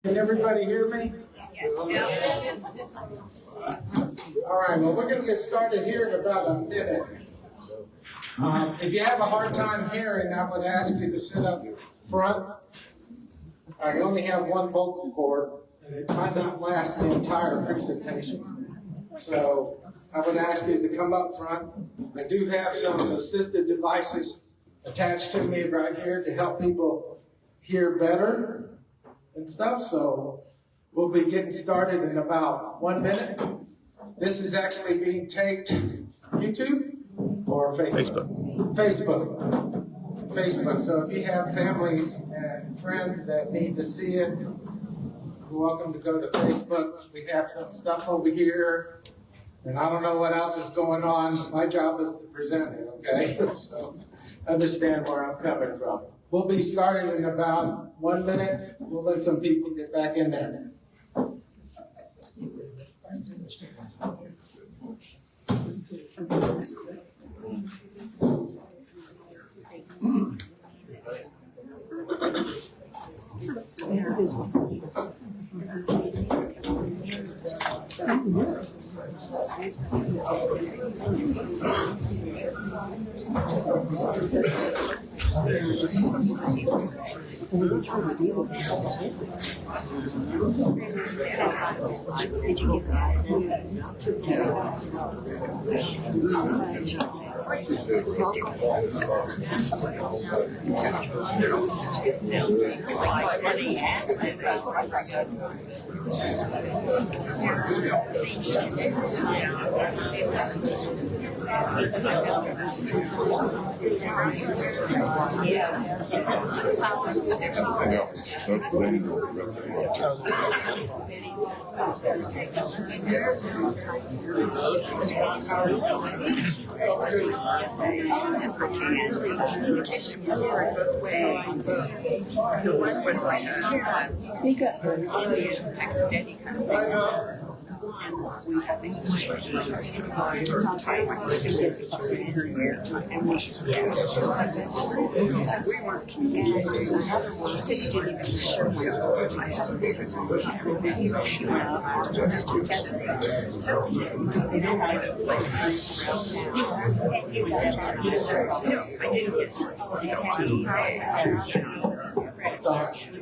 Can everybody hear me? Yes. All right, well, we're going to get started here in about a minute. If you have a hard time hearing, I would ask you to sit up front. I only have one vocal cord, and it might not last the entire presentation. So I would ask you to come up front. I do have some assistive devices attached to me right here to help people hear better and stuff. So we'll be getting started in about 1 minute. This is actually being taped YouTube or Facebook? Facebook. So if you have families and friends that need to see it, you're welcome to go to Facebook. We have some stuff over here. And I don't know what else is going on. My job is to present it, okay? So understand where I'm coming from. We'll be starting in about 1 minute. We'll let some people get back in there.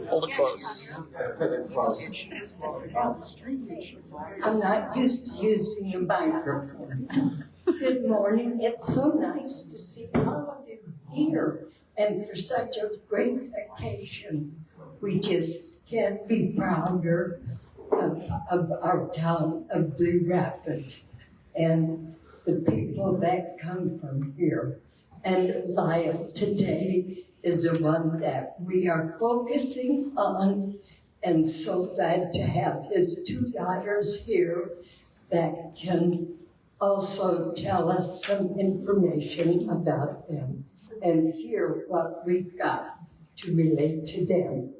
Hold it close. Put it close. I'm not used to using a microphone. Good morning. It's so nice to see all of you here and for such a great occasion. We just can't be prouder of our town of Blue Rapids and the people that come from here. And Lyle today is the one that we are focusing on, and so glad to have his two daughters here that can also tell us some information about them and hear what we've got to relate to them.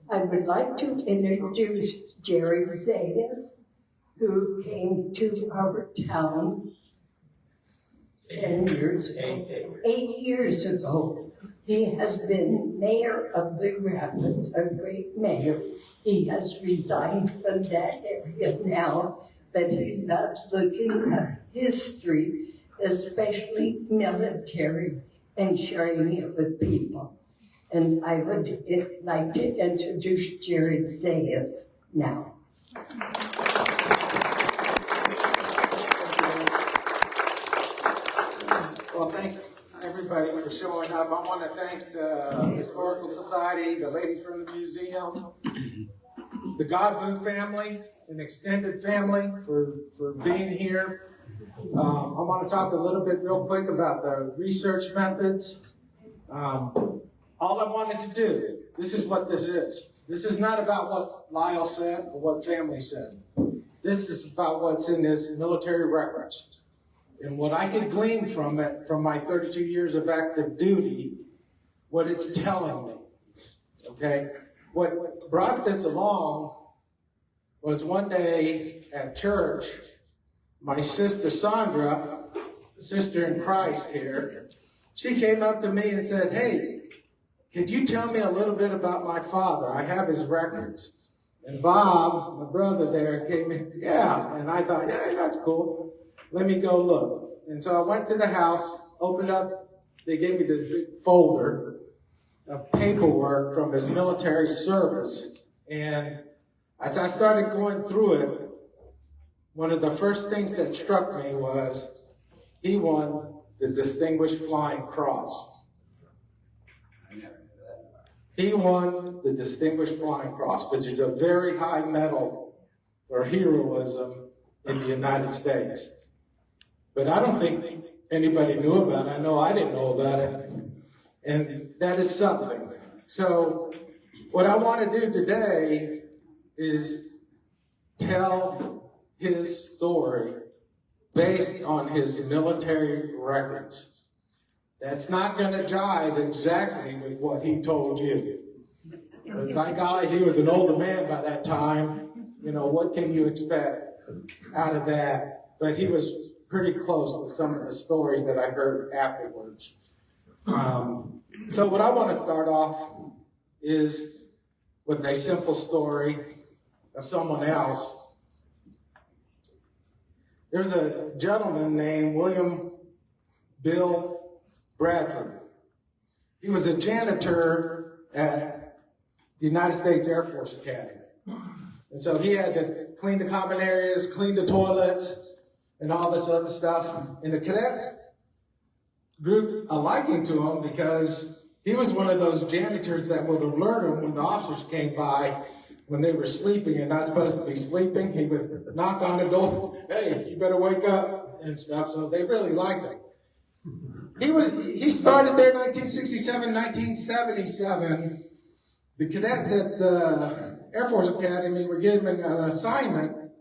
I would like to introduce Jerry Zayas, who came to our town 8 years ago. He has been mayor of Blue Rapids, a great mayor. He has resigned from that area now, but he loves looking at history, especially military, and sharing it with people. And I would like to introduce Jerry Zayas now. Well, thank everybody for showing up. I want to thank the Historical Society, the ladies from the museum, the Godbout family, an extended family for being here. I want to talk a little bit real quick about the research methods. All I wanted to do, this is what this is. This is not about what Lyle said or what family said. This is about what's in his military records. And what I could glean from it, from my 32 years of active duty, what it's telling me, okay? What brought this along was one day at church, my sister Sandra, sister in Christ here, she came up to me and said, "Hey, could you tell me a little bit about my father? I have his records." And Bob, my brother there, gave me, yeah. And I thought, yeah, that's cool. Let me go look. And so I went to the house, opened up, they gave me this big folder of paperwork from his military service. And as I started going through it, one of the first things that struck me was he won the Distinguished Flying Cross. He won the Distinguished Flying Cross, which is a very high medal for heroism in the United States. But I don't think anybody knew about it. I know I didn't know about it. And that is something. So what I want to do today is tell his story based on his military records. That's not going to jive exactly with what he told you. But by golly, he was an older man by that time. You know, what can you expect out of that? But he was pretty close with some of the stories that I heard afterwards. So what I want to start off is with a simple story of someone else. There's a gentleman named William Bill Bradford. He was a janitor at the United States Air Force Academy. And so he had to clean the common areas, clean the toilets, and all this other stuff. And the cadets grew a liking to him because he was one of those janitors that would alert them when the officers came by when they were sleeping and not supposed to be sleeping. He would knock on the door, hey, you better wake up and stuff. So they really liked him. He started there in 1967, 1977. The cadets at the Air Force Academy were given an assignment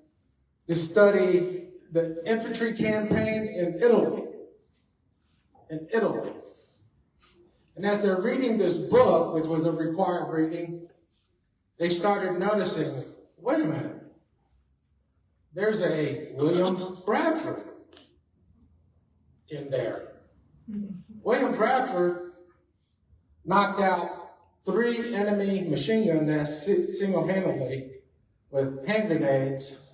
to study the infantry campaign in Italy. And as they're reading this book, which was a required reading, they started noticing, wait a minute, there's a William Bradford in there. William Bradford knocked out 3 enemy machine gun nests single-handedly with hand grenades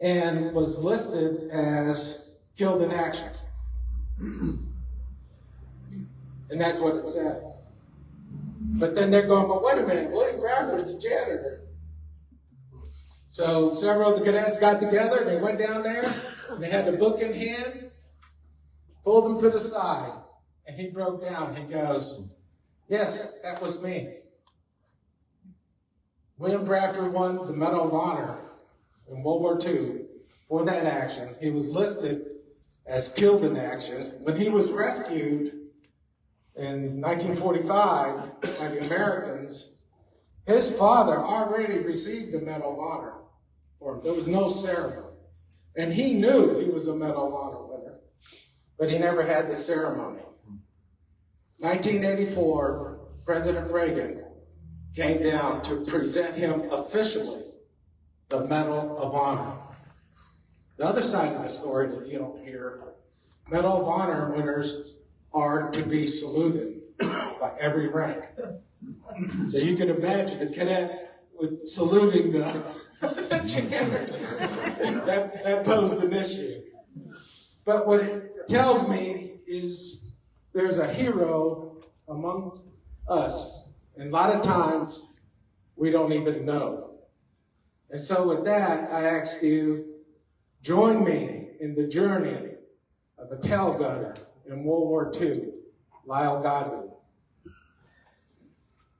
and was listed as killed in action. And that's what it said. But then they're going, but wait a minute, William Bradford's a janitor. So several of the cadets got together, and they went down there, and they had the book in hand, pulled him to the side, and he broke down. He goes, yes, that was me. William Bradford won the Medal of Honor in World War II for that action. He was listed as killed in action. When he was rescued in 1945 by the Americans, his father already received the Medal of Honor for him. There was no ceremony. And he knew he was a Medal of Honor winner, but he never had the ceremony. 1984, President Reagan came down to present him officially the Medal of Honor. The other side of the story that you don't hear, Medal of Honor winners are to be saluted by every rank. So you can imagine the cadets with saluting the janitors. That posed an issue. But what it tells me is there's a hero among us. And a lot of times we don't even know. And so with that, I ask you, join me in the journey of a tail gunner in World War II, Lyle Godbout.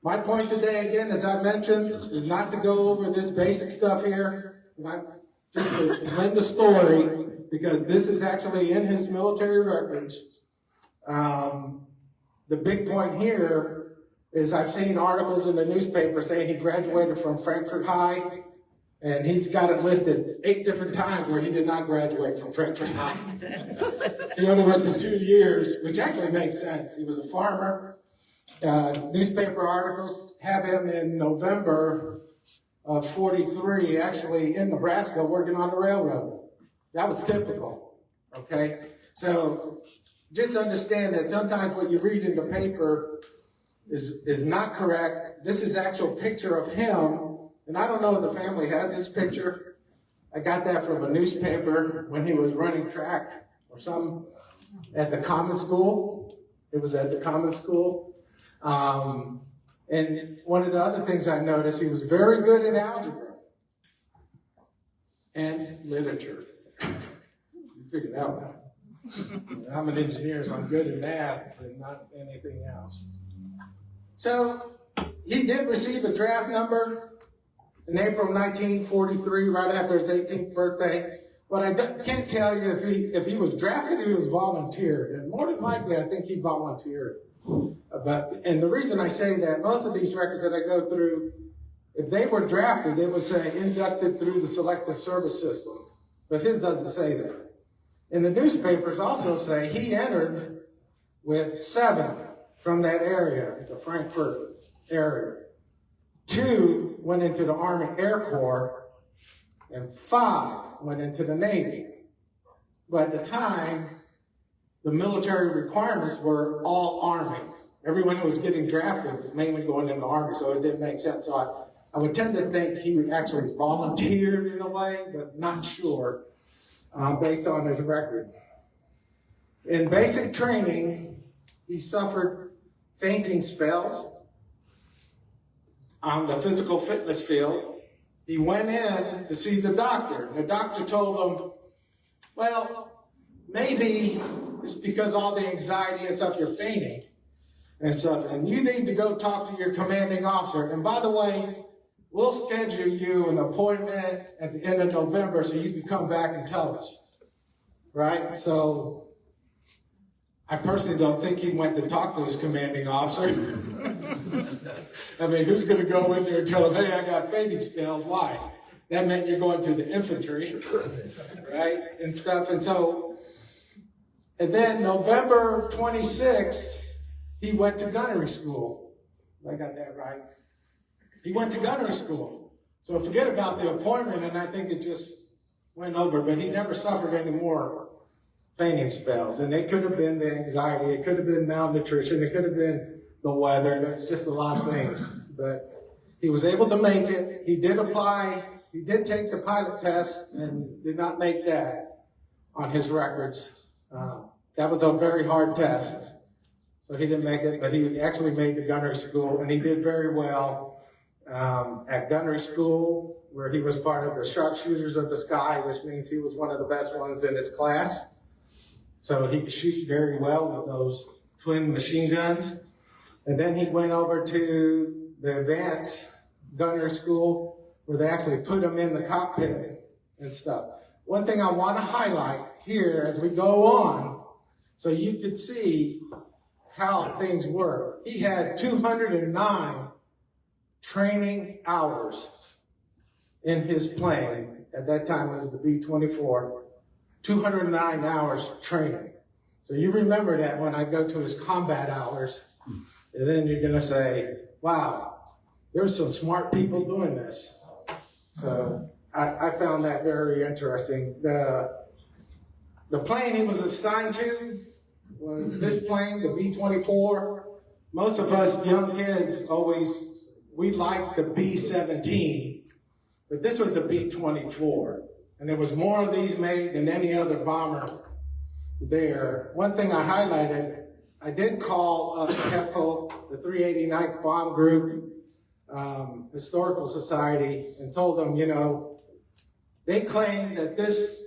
My point today, again, as I mentioned, is not to go over this basic stuff here, just to lend the story, because this is actually in his military records. The big point here is I've seen articles in the newspaper saying he graduated from Frankfurt High, and he's got it listed 8 different times where he did not graduate from Frankfurt High. He only went to 2 years, which actually makes sense. He was a farmer. Newspaper articles have him in November of 43, actually in Nebraska, working on the railroad. That was typical, okay? So just understand that sometimes what you read in the paper is not correct. This is actual picture of him And I don't know if the family has this picture. I got that from a newspaper when he was running track or something at the common school. It was at the common school. And one of the other things I noticed, he was very good in algebra and literature. You figured that one out. I'm an engineer, so I'm good in math and not anything else. So he did receive a draft number in April 1943, right after his 18th birthday. But I can't tell you if he was drafted or he was volunteered. And more than likely, I think he volunteered. And the reason I say that, most of these records that I go through, if they were drafted, they would say inducted through the selective service system. But his doesn't say that. And the newspapers also say he entered with 7 from that area, the Frankfurt area. 2 went into the Army Air Corps, and 5 went into the Navy. But at the time, the military requirements were all Army. Everyone who was getting drafted was mainly going into the Army, so it didn't make sense. So I would tend to think he actually volunteered in a way, but not sure, based on his record. In basic training, he suffered fainting spells on the physical fitness field. He went in to see the doctor. The doctor told him, well, maybe it's because all the anxiety and stuff, you're fainting and stuff, and you need to go talk to your commanding officer. And by the way, we'll schedule you an appointment at the end of November so you can come back and tell us, right? So I personally don't think he went to talk to his commanding officer. I mean, who's going to go in there and tell him, hey, I got fainting spells? Why? That meant you're going to the infantry, right? And stuff. And then November 26th, he went to gunnery school. I got that right. He went to gunnery school. So forget about the appointment, and I think it just went over, but he never suffered any more fainting spells. And it could have been the anxiety, it could have been malnutrition, it could have been the weather. It's just a lot of things. But he was able to make it. He did apply, he did take the pilot test and did not make that on his records. That was a very hard test. So he didn't make it, but he actually made the gunnery school, and he did very well at gunnery school, where he was part of the sharpshooters of the sky, which means he was one of the best ones in his class. So he could shoot very well with those twin machine guns. And then he went over to the advanced gunnery school, where they actually put him in the cockpit and stuff. One thing I want to highlight here as we go on, so you could see how things were. He had 209 training hours in his plane. At that time, it was the B-24. 209 hours training. So you remember that when I go to his combat hours, and then you're going to say, wow, there's some smart people doing this. So I found that very interesting. The plane he was assigned to was this plane, the B-24. Most of us young kids we liked the B-17, but this was the B-24. And there was more of these made than any other bomber there. One thing I highlighted, I did call up HEFL, the 389th Bomb Group Historical Society, and told them, they claim that this,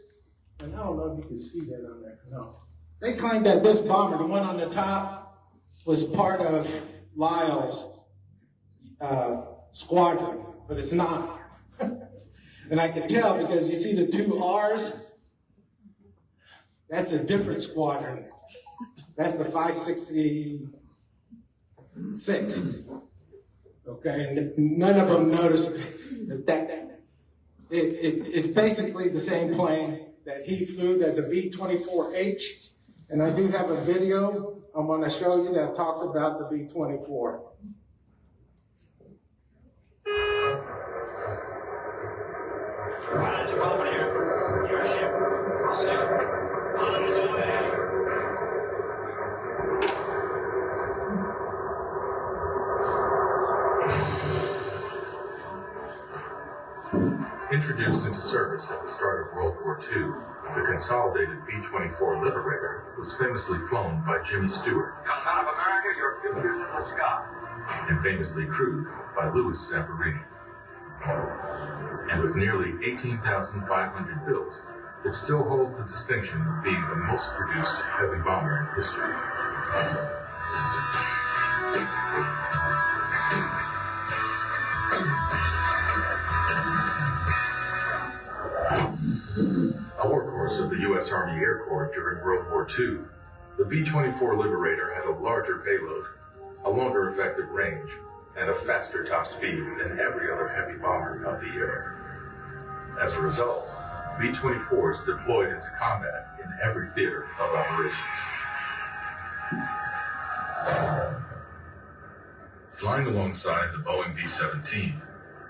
and I don't know if you can see that on there, no. They claimed that this bomber, the one on the top, was part of Lyle's squadron, but it's not. And I can tell because you see the 2 R's? That's a different squadron. That's the 566. Okay, and none of them noticed that it's basically the same plane that he flew. That's a B-24H. And I do have a video I want to show you that talks about the B-24. Introduced into service at the start of World War II, the consolidated B-24 Liberator was famously flown by Jimmy Stewart. Young men of America, your future is in the sky. And famously crewed by Louis Zamperini. And with nearly 18,500 built, it still holds the distinction of being the most produced heavy bomber in history. A workhorse of the U.S. Army Air Corps during World War II, the B-24 Liberator had a larger payload, a longer effective range, and a faster top speed than every other heavy bomber of the era. As a result, B-24s deployed into combat in every theater of operations. Flying alongside the Boeing B-17,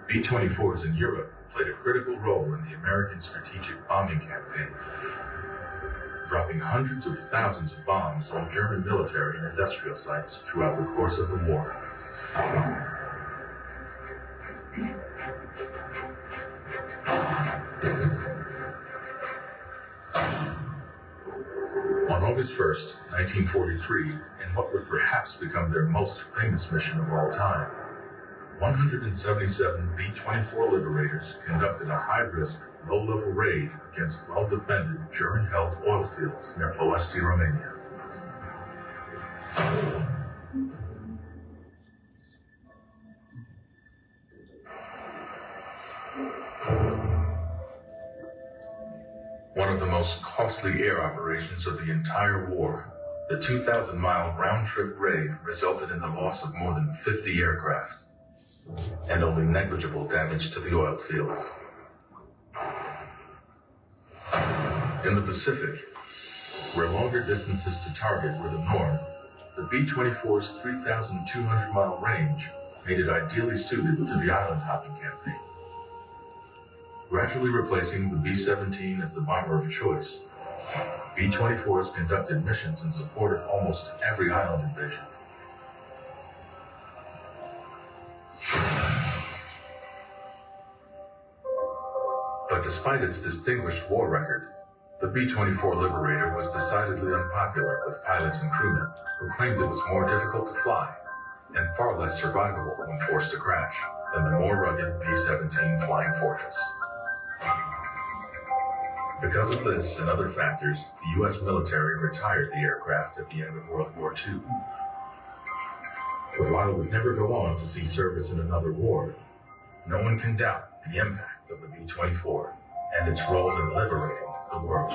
B-24s in Europe played a critical role in the American strategic bombing campaign, dropping hundreds of thousands of bombs on German military and industrial sites throughout the course of the war. On August 1st, 1943, in what would perhaps become their most famous mission of all time, 177 B-24 Liberators conducted a high-risk, low-level raid against well-defended German-held oil fields near Ploesti, Romania. One of the most costly air operations of the entire war, the 2,000-mile round-trip raid resulted in the loss of more than 50 aircraft and only negligible damage to the oil fields. In the Pacific, where longer distances to target were the norm, the B-24's 3,200-mile range made it ideally suited to the island hopping campaign. Gradually replacing the B-17 as the bomber of choice, B-24s conducted missions in support of almost every island invasion. But despite its distinguished war record, the B-24 Liberator was decidedly unpopular with pilots and crewmen who claimed it was more difficult to fly and far less survivable when forced to crash than the more rugged B-17 Flying Fortress. Because of this and other factors, the U.S. military retired the aircraft at the end of World War II. But while it would never go on to see service in another war, no one can doubt the impact of the B-24 and its role in liberating the world.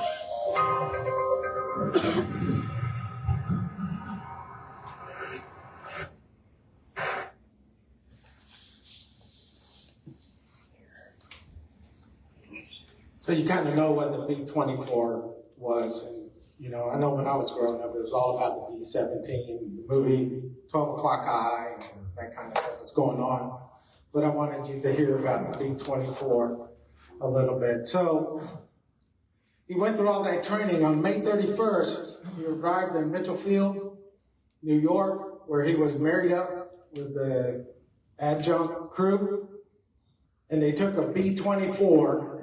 So you kind of know what the B-24 was. And, you know, I know when I was growing up, it was all about the B-17, the movie, 12 O'Clock High, and that kind of stuff was going on. But I wanted you to hear about the B-24 a little bit. So he went through all that training. On May 31st, he arrived in Mitchell Field, New York, where he was married up with the adjunct crew. And they took a B-24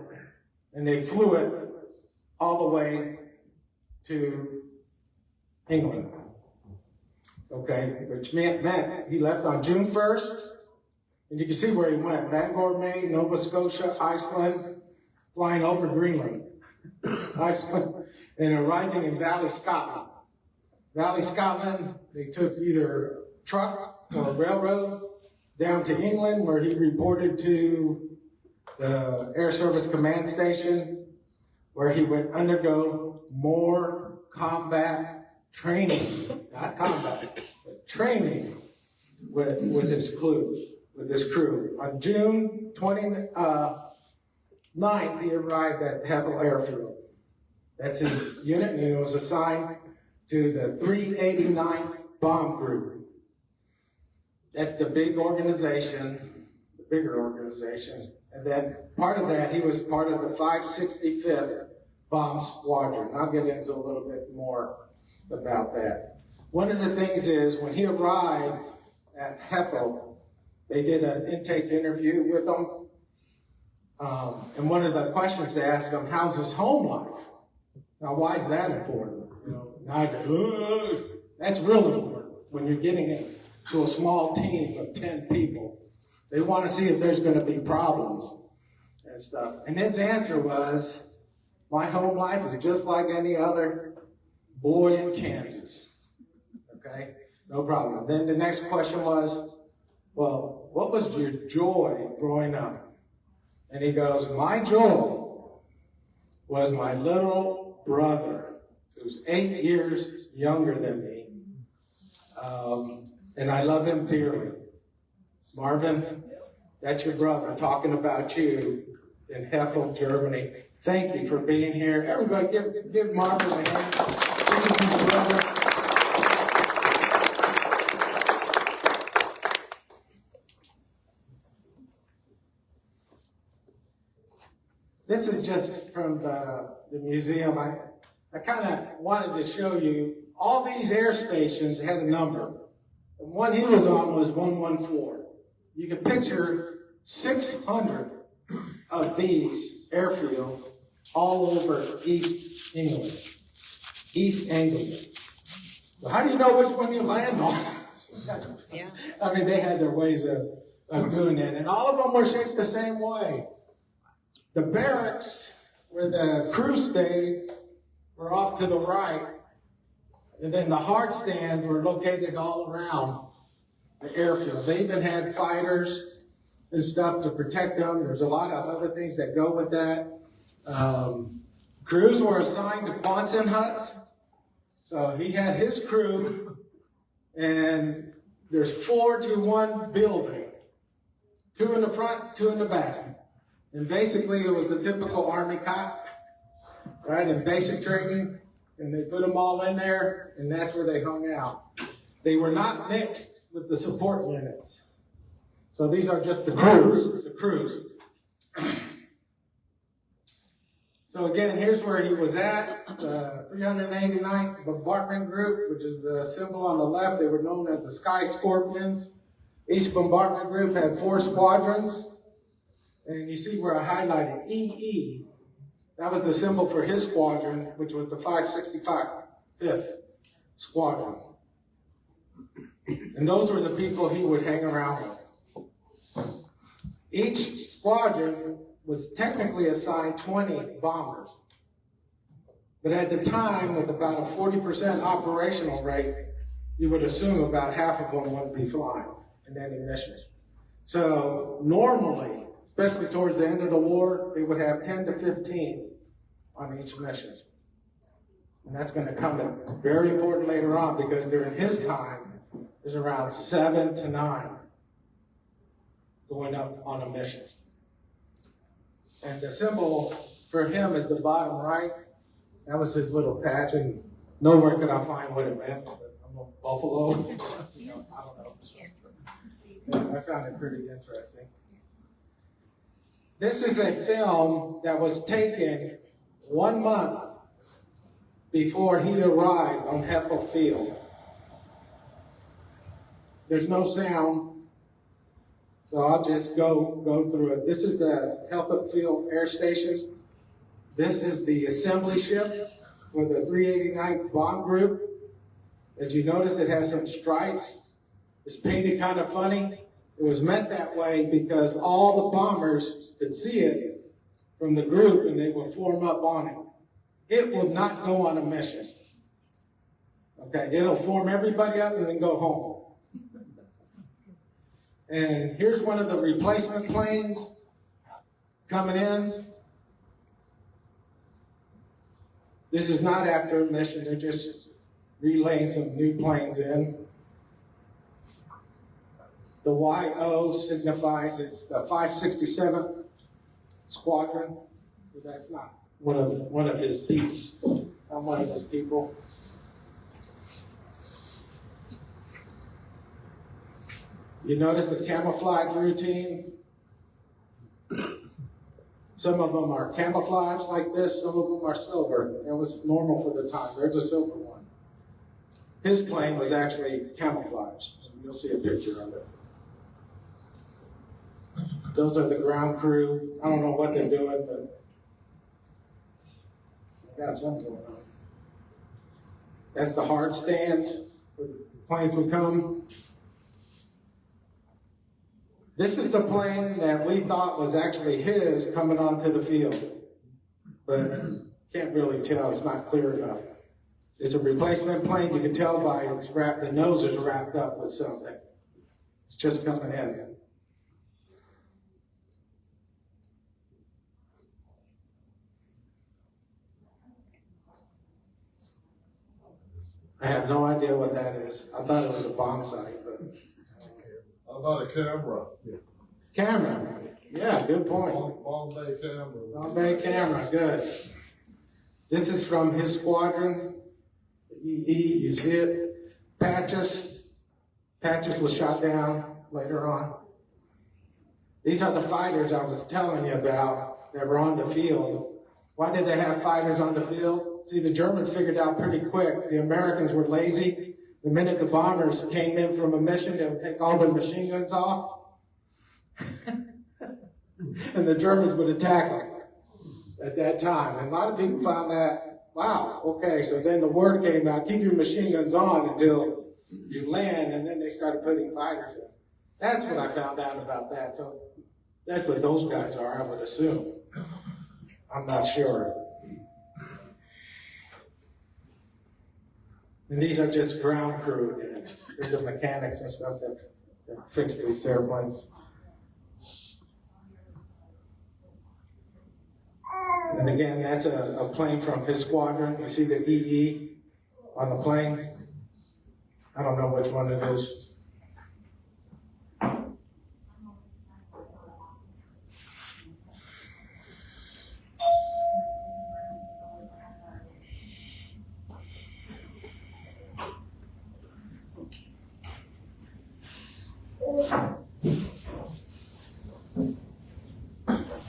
and they flew it all the way to England. Okay, which meant he left on June 1st. And you can see where he went: Bangor, Maine, Nova Scotia, Iceland, flying over Greenland, Iceland, and arriving in Valley, Scotland. Valley, Scotland, they took either truck or railroad down to England, where he reported to the Air Service Command Station, where he would undergo more combat training, not combat, but training with his crew. On June 29th, he arrived at Hethel Airfield. That's his unit, and he was assigned to the 389th Bomb Group. That's the big organization, the bigger organization. And then part of that, he was part of the 565th Bomb Squadron. I'll get into a little bit more about that. One of the things is, when he arrived at Hethel, they did an intake interview with him, And one of the questions they ask him, how's his home life? Now, why is that important? Now I go, that's real important when you're getting into a small team of 10 people. They want to see if there's going to be problems and stuff. And his answer was, my home life is just like any other boy in Kansas. Okay? No problem. And then the next question was, well, what was your joy growing up? And he goes, my joy was my little brother, who's 8 years younger than me. And I love him dearly. Marvin, that's your brother talking about you in Heffel, Germany. Thank you for being here. Everybody give Marvin a hand. This is his brother. This is just from the museum. I kind of wanted to show you all these air stations had a number. The one he was on was 114. You can picture 600 of these airfields all over East England. East England. So how do you know which one you land on? Yeah. I mean, they had their ways of doing it. And all of them were shaped the same way. The barracks where the crew stayed were off to the right. And then the hard stands were located all around the airfield. They even had fighters and stuff to protect them. There's a lot of other things that go with that. Crews were assigned to Quonset huts. So he had his crew, and there's 4 to 1 building. 2 in the front, 2 in the back. And basically it was the typical Army cop, right, in basic training. And they put them all in there, and that's where they hung out. They were not mixed with the support units. So these are just the crews. So again, here's where he was at, the 389th Bombardment Group, which is the symbol on the left. They were known as the Sky Scorpions. Each bombardment group had 4 squadrons. And you see where I highlighted EE. That was the symbol for his squadron, which was the 565th Squadron. And those were the people he would hang around with. Each squadron was technically assigned 20 bombers. But at the time, with about a 40% operational rate, you would assume about half of them would be flying in any mission. So normally, especially towards the end of the war, they would have 10 to 15 on each mission. And that's going to come in very important later on, because during his time is around 7 to 9 going up on a mission. And the symbol for him is the bottom right. That was his little patch, and nowhere could I find what it meant. I'm a buffalo. I don't know. Yeah, I found it pretty interesting. This is a film that was taken 1 month before he arrived on Heffel Field. There's no sound, so I'll just go through it. This is the Heffel Field Air Station. This is the assembly ship for the 389th Bomb Group. As you notice, it has some stripes. It's painted kind of funny. It was meant that way because all the bombers could see it from the group, and they would form up on it. It will not go on a mission. Okay, it'll form everybody up and then go home. And here's one of the replacement planes coming in. This is not after a mission, they're just relaying some new planes in. The YO signifies it's the 567th Squadron. That's not one of his beats. I'm one of his people. You notice the camouflage routine? Some of them are camouflage like this, some of them are silver. It was normal for the time. There's a silver one. His plane was actually camouflage. You'll see a picture of it. Those are the ground crew. I don't know what they're doing, but they got something going on. That's the hard stands where the planes would come. This is the plane that we thought was actually his coming onto the field, but can't really tell. It's not clear enough. It's a replacement plane. You can tell by it's wrapped. The nose is wrapped up with something. It's just coming in. I have no idea what that is. I thought it was a bomb site, but How about a camera? camera. Yeah, good point. Bombay camera. Bombay camera, good. This is from his squadron. EE, you see it. Patches was shot down later on. These are the fighters I was telling you about that were on the field. Why did they have fighters on the field? See, the Germans figured out pretty quick. The Americans were lazy. The minute the bombers came in from a mission, they would take all their machine guns off. And the Germans would attack them at that time. And a lot of people found that, wow, okay, so then the word came out, keep your machine guns on until you land, and then they started putting fighters in. That's what I found out about that. So that's what those guys are, I would assume. I'm not sure. And these are just ground crew, and they're the mechanics and stuff that fix these airplanes. And again, that's a plane from his squadron. You see the EE on the plane. I don't know which one it is.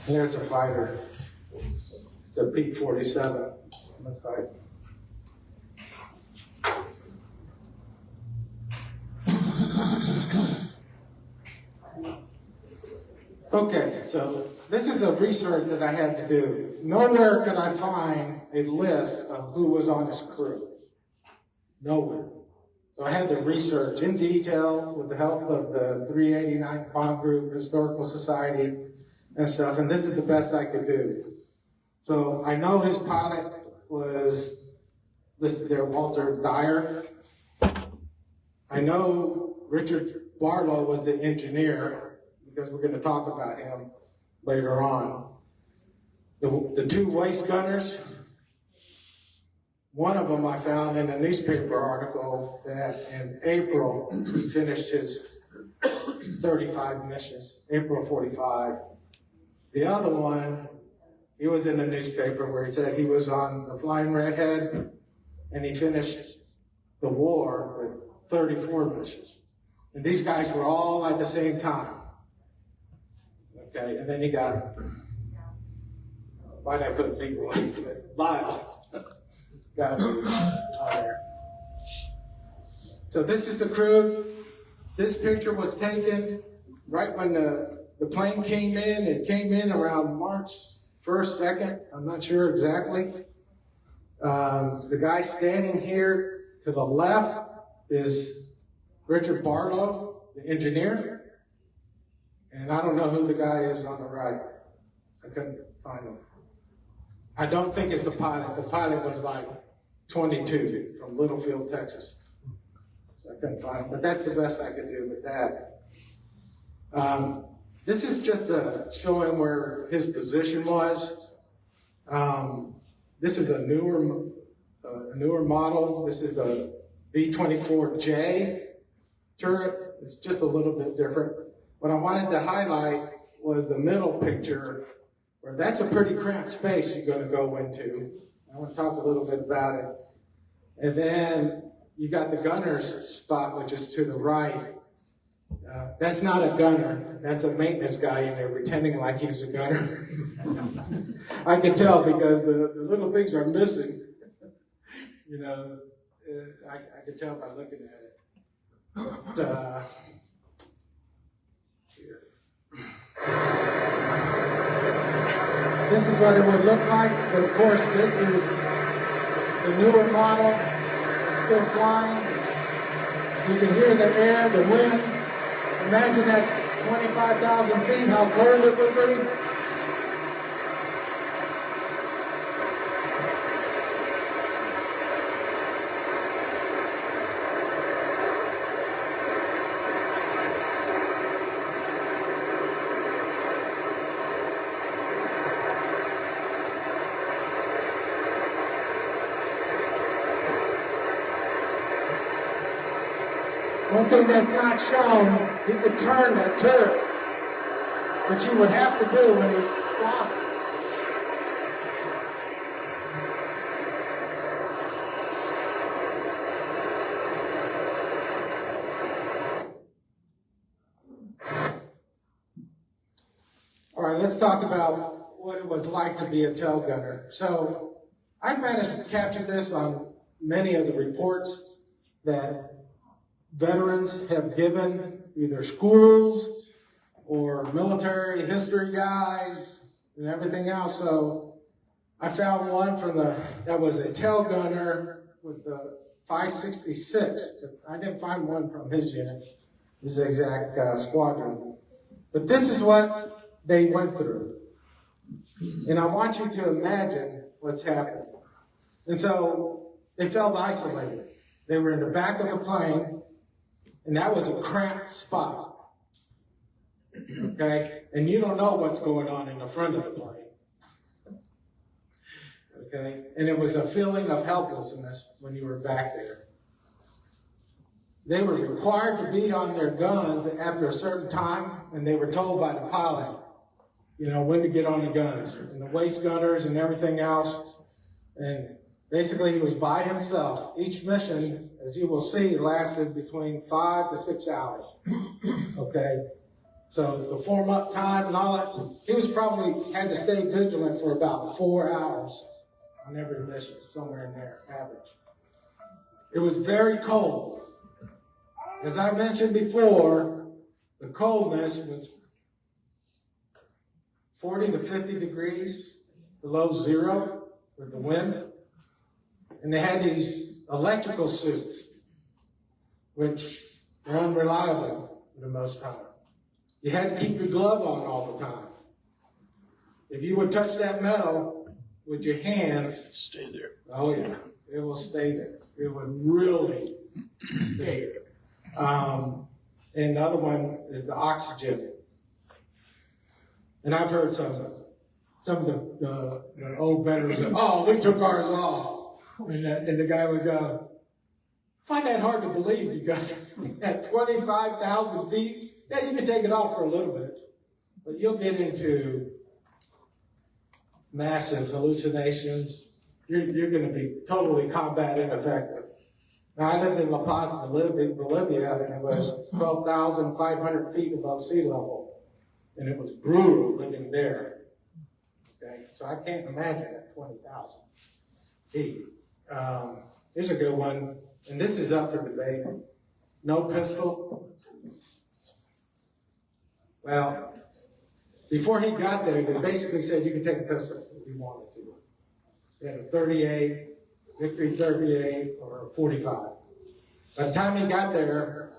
There's a fighter. It's a P-47. Looks like. Okay, so this is a research that I had to do. Nowhere could I find a list of who was on his crew. Nowhere. So I had to research in detail with the help of the 389th Bomb Group, Historical Society, and stuff, and this is the best I could do. So I know his pilot was listed there, Walter Dyer. I know Richard Barlow was the engineer, because we're going to talk about him later on. The two waist gunners, one of them I found in a newspaper article that in April he finished his 35 missions, April 45. The other one, he was in a newspaper where he said he was on the Flying Redhead and he finished the war with 34 missions. And these guys were all at the same time. Okay, and then you got, why'd I put big boy? Lyle. Got on there. So this is the crew. This picture was taken right when the plane came in. It came in around March 1st, 2nd. I'm not sure exactly. The guy standing here to the left is Richard Barlow, the engineer. And I don't know who the guy is on the right. I couldn't find him. I don't think it's the pilot. The pilot was like 22 from Littlefield, Texas. So I couldn't find him. But that's the best I could do with that. This is just showing where his position was. This is a newer model. This is the B-24J turret. It's just a little bit different. What I wanted to highlight was the middle picture, where that's a pretty cramped space you're going to go into. I want to talk a little bit about it. And then you got the gunner's spot, which is to the right. That's not a gunner. That's a maintenance guy in there pretending like he's a gunner. I can tell because the little things are missing. You know, I can tell by looking at it. But, here. This is what it would look like, but of course this is the newer model. It's still flying. You can hear the air, the wind. Imagine at 25,000 feet how cold it would be. One thing that's not shown, you could turn that turret, which you would have to do when it's flying. All right, let's talk about what it was like to be a tail gunner. So I managed to capture this on many of the reports that veterans have given, either schools or military history guys and everything else. So I found one that was a tail gunner with the 566. I didn't find one from his unit, his exact squadron. But this is what they went through. And I want you to imagine what's happened. And so they felt isolated. They were in the back of the plane, and that was a cramped spot. Okay? And you don't know what's going on in the front of the plane. Okay? And it was a feeling of helplessness when you were back there. They were required to be on their guns after a certain time, and they were told by the pilot, when to get on the guns, and the waist gunners and everything else. And basically, he was by himself. Each mission, as you will see, lasted between 5 to 6 hours. Okay? So the form-up time and all that, he was probably had to stay vigilant for about 4 hours on every mission, somewhere in there, average. It was very cold. As I mentioned before, the coldness was 40 to 50 degrees below zero with the wind. And they had these electrical suits, which were unreliable for the most time. You had to keep your glove on all the time. If you would touch that metal with your hands, Stay there. oh yeah, it will stay there. It would really stay there. And the other one is the oxygen. And I've heard some of the old veterans say, "Oh, we took ours off." And the guy would go, I find that hard to believe because at 25,000 feet, yeah, you can take it off for a little bit, but you'll get into massive hallucinations. You're going to be totally combat ineffective. Now, I lived in La Paz, Bolivia, and it was 12,500 feet above sea level, and it was brutal living there. Okay, so I can't imagine at 20,000 feet. Here's a good one, and this is up for debate. No pistol. Well, before he got there, they basically said you could take a pistol if you wanted to. They had a 38, Victory 38, or a 45. By the time he got there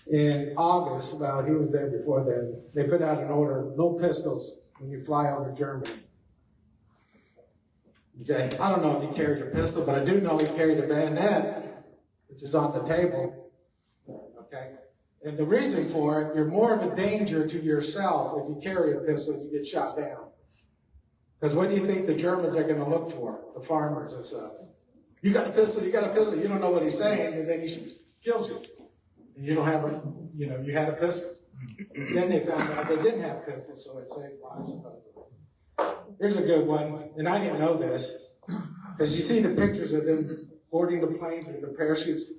in August, well, he was there before then, they put out an order, no pistols when you fly over Germany. Okay, I don't know if he carried a pistol, but I do know he carried a bayonet, which is on the table. Okay, and the reason for it, you're more of a danger to yourself if you carry a pistol and you get shot down. Because what do you think the Germans are going to look for? The farmers and stuff. You got a pistol, you got a pistol. You don't know what he's saying, and then he kills you. And you don't have a, you had a pistol. Then they found out they didn't have pistols, so it saved lives. Here's a good one, and I didn't know this, because you see the pictures of them boarding the planes with the parachutes.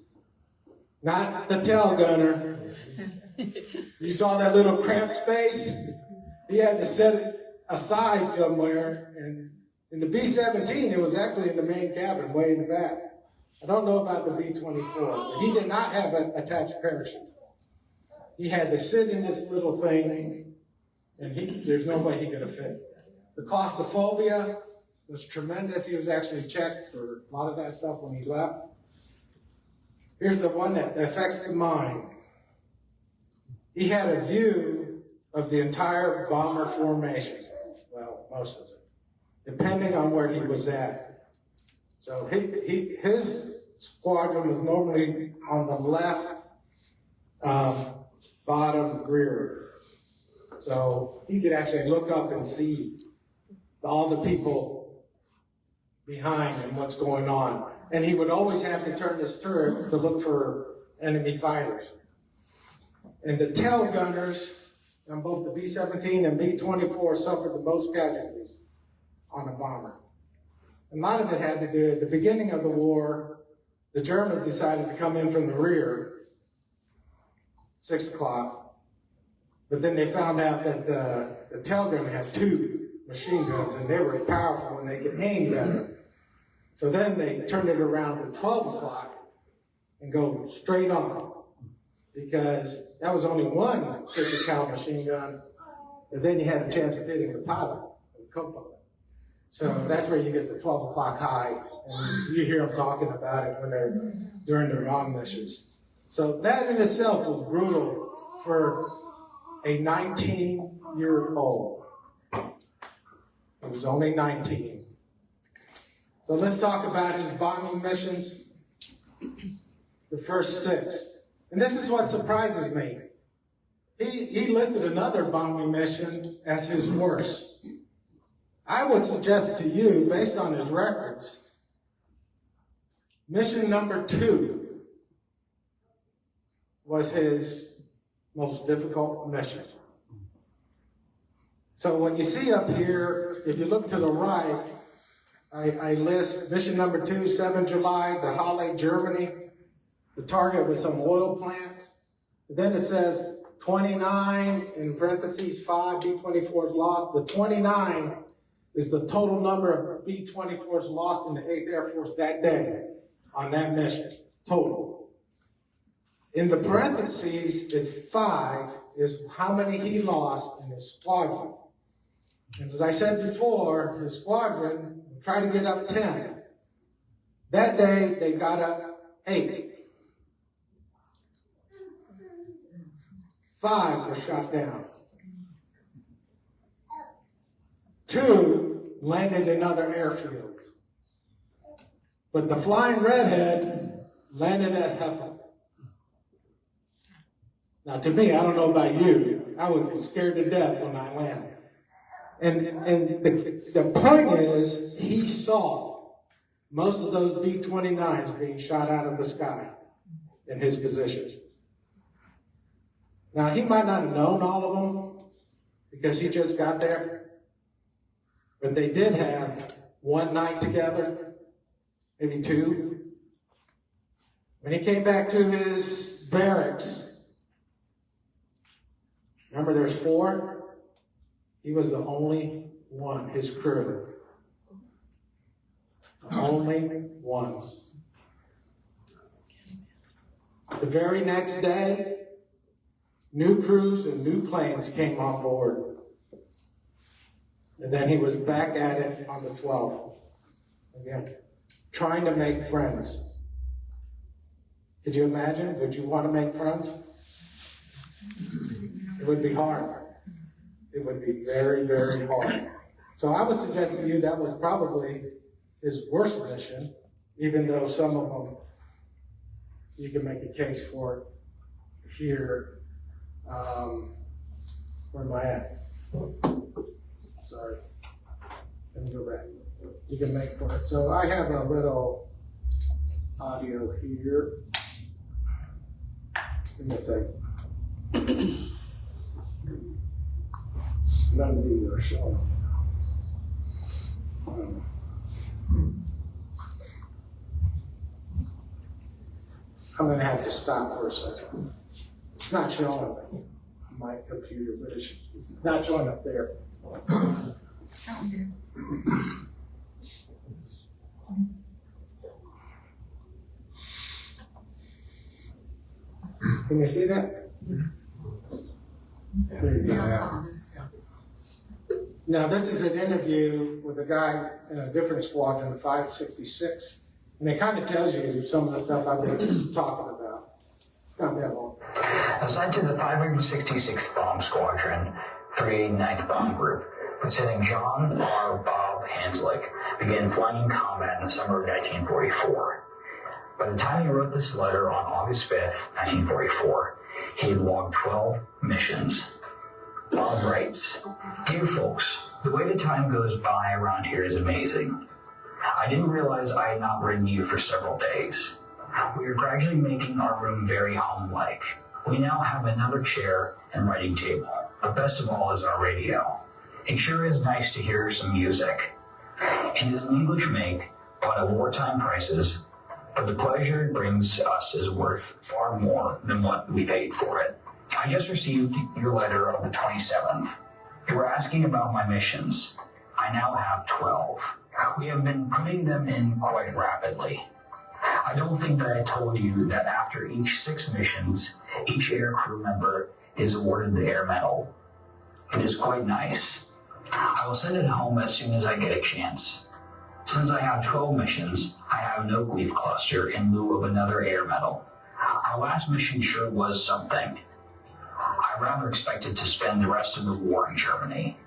Not the tail gunner. You saw that little cramped space? He had to set it aside somewhere, and in the B-17, it was actually in the main cabin, way in the back. I don't know about the B-24, but he did not have an attached parachute. He had to sit in this little thing and there's no way he could have fit. The claustrophobia was tremendous. He was actually checked for a lot of that stuff when he left. Here's the one that affects the mind. He had a view of the entire bomber formation. Well, most of it, depending on where he was at. So his squadron was normally on the left bottom rear. So he could actually look up and see all the people behind and what's going on. And he would always have to turn his turret to look for enemy fighters. And the tail gunners on both the B-17 and B-24 suffered the most casualties on a bomber. A lot of it had to do, at the beginning of the war, the Germans decided to come in from the rear, 6 o'clock, but then they found out that the tail gun had 2 machine guns, and they were powerful and they could aim better. So then they turned it around to 12 o'clock and go straight on, because that was only one 50 cal machine gun, and then you had a chance of hitting the pilot, the co-pilot. So that's where you get the 12 o'clock high, and you hear them talking about it when they're during their long missions. So that in itself was brutal for a 19-year-old. He was only 19. So let's talk about his bombing missions, the first 6. And this is what surprises me. He listed another bombing mission as his worst. I would suggest to you, based on his records, mission number 2 was his most difficult mission. So when you see up here, if you look to the right, I list mission number 2, 7 July, the Halle, Germany. The target was some oil plants. Then it says 29, in parentheses, 5 B-24s lost. The 29 is the total number of B-24s lost in the 8th Air Force that day on that mission, total. In the parentheses, it's 5, is how many he lost in his squadron. And as I said before, his squadron tried to get up 10. That day, they got up 8. 5 were shot down. 2 landed in other airfields. But the Flying Redhead landed at Heffel. Now, to me, I don't know about you, I would be scared to death when I landed. And the point is, he saw most of those B-29s being shot out of the sky in his position. Now, he might not have known all of them because he just got there, but they did have one night together, maybe 2. When he came back to his barracks, remember there's 4? He was the only one, his crew. The only one. The very next day, new crews and new planes came on board. And then he was back at it on the 12th. Again, trying to make friends. Could you imagine? Would you want to make friends? It would be hard. It would be very, very hard. So I would suggest to you that was probably his worst mission, even though some of them you can make a case for it here. Where am I at? Sorry. Let me go back. You can make for it. So I have a little audio here. Give me a second. None of these are showing. I'm going to have to stop for a second. It's not showing on my computer, but it's not showing up there. Sound good. Can you see that? There you go. Yeah. Now, this is an interview with a guy in a different squadron, the 566, and it kind of tells you some of the stuff I've been talking about. It's not that long. Assigned to the 566th Bomb Squadron, 389th Bomb Group, Lieutenant John R. Bob Hanslick began flying in combat in the summer of 1944. By the time he wrote this letter on August 5th, 1944, he had logged 12 missions. Bob writes, "Dear folks, the way the time goes by around here is amazing. I didn't realize I had not written you for several days. We are gradually making our room very home-like. We now have another chair and writing table, but best of all is our radio. It sure is nice to hear some music. It is an English make, but at wartime prices, but the pleasure it brings us is worth far more than what we paid for it. I just received your letter of the 27th. You were asking about my missions. I now have 12. We have been putting them in quite rapidly. I don't think that I told you that after each 6 missions, each air crew member is awarded the Air Medal. It is quite nice. I will send it home as soon as I get a chance. Since I have 12 missions, I have an oak leaf cluster in lieu of another Air Medal. Our last mission sure was something. I rather expected to spend the rest of the war in Germany.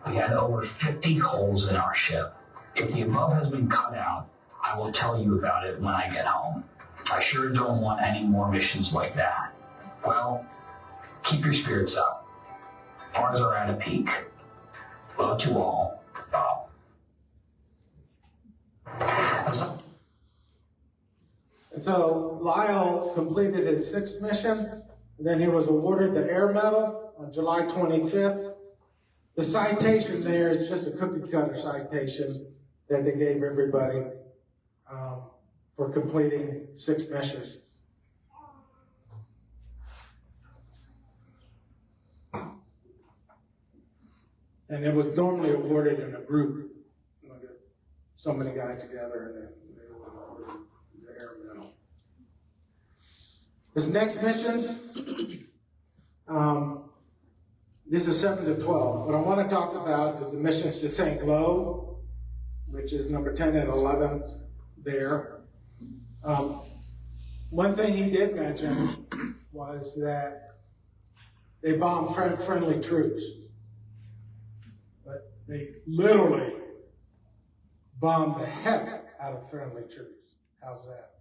We had over 50 holes in our ship. If the above has been cut out, I will tell you about it when I get home. I sure don't want any more missions like that. Well, keep your spirits up. Ours are at a peak. Love to all, Bob." And so Lyle completed his 6th mission. Then he was awarded the Air Medal on July 25th. The citation there is just a cookie cutter citation that they gave everybody for completing 6 missions. And it was normally awarded in a group, like so many guys together, and they were awarded the Air Medal. His next missions, this is 7 to 12. What I want to talk about is the missions to St. Lo, which is number 10 and 11 there. One thing he did mention was that they bombed friendly troops. But they literally bombed the heck out of friendly troops. How's that?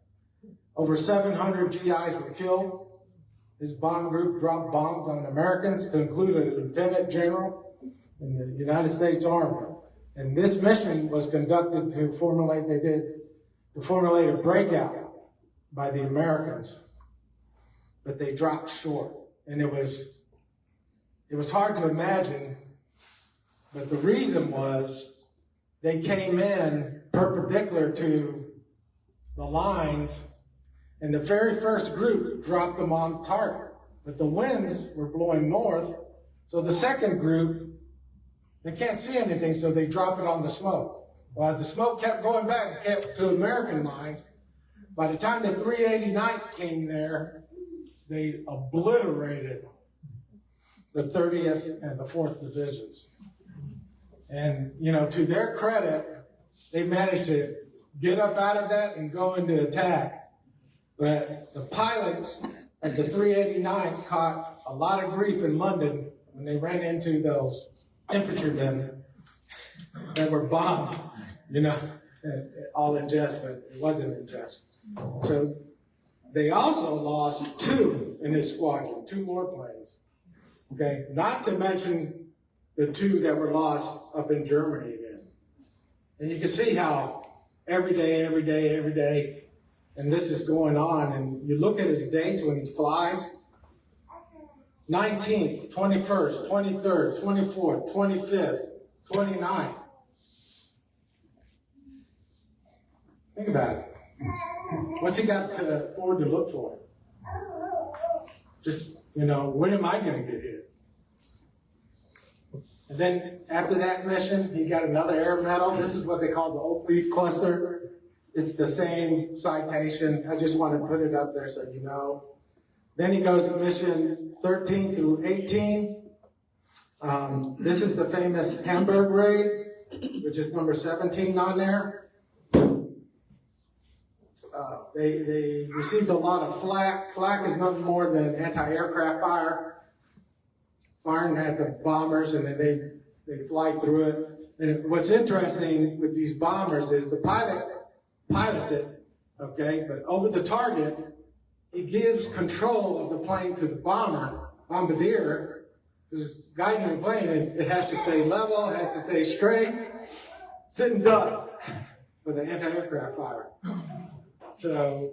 Over 700 GIs were killed. His bomb group dropped bombs on Americans, to include a lieutenant general in the United States Army. And this mission was conducted to formulate a breakout by the Americans. But they dropped short. And it was hard to imagine, but the reason was they came in perpendicular to the lines, and the very first group dropped them on target. But the winds were blowing north, so the second group, they can't see anything, so they drop it on the smoke. Well, as the smoke kept going back, it kept to American lines. By the time the 389th came there, they obliterated the 30th and the 4th Divisions. And, to their credit, they managed to get up out of that and go into attack. But the pilots of the 389 caught a lot of grief in London when they ran into those infantrymen that were bombed, all in jest, but it wasn't in jest. So they also lost 2 in his squadron, 2 more planes. Okay, not to mention the 2 that were lost up in Germany again. And you can see how every day, and this is going on. And you look at his dates when he flies, 19th, 21st, 23rd, 24th, 25th, 29th. Think about it. What's he got forward to look for? Just, when am I going to get hit? And then after that mission, he got another Air Medal. This is what they call the oak leaf cluster. It's the same citation. I just want to put it up there so you know. Then he goes to mission 13 through 18. This is the famous Hamburg raid, which is number 17 on there. They received a lot of flak. Flak is nothing more than anti-aircraft fire, firing at the bombers, and then they fly through it. And what's interesting with these bombers is the pilot pilots it, okay, but over the target, he gives control of the plane to the bombardier, who's guiding the plane, and it has to stay level, it has to stay straight, sit and duck for the anti-aircraft fire. So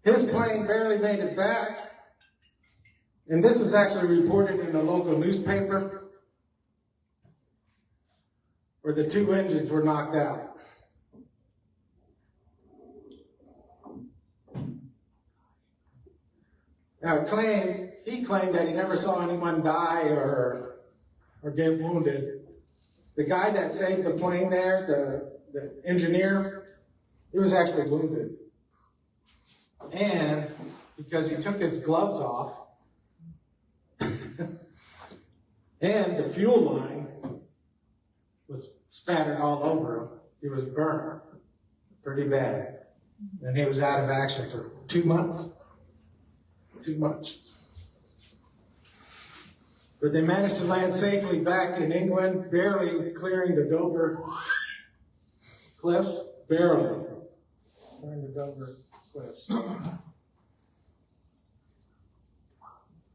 his plane barely made it back, and this was actually reported in the local newspaper, where the 2 engines were knocked out. Now he claimed that he never saw anyone die or get wounded. The guy that saved the plane there, the engineer, he was actually wounded. And because he took his gloves off, and the fuel line was spattered all over him, he was burned pretty bad. And he was out of action for 2 months. 2 months. But they managed to land safely back in England, barely clearing the Dover cliffs, barely clearing the Dover cliffs.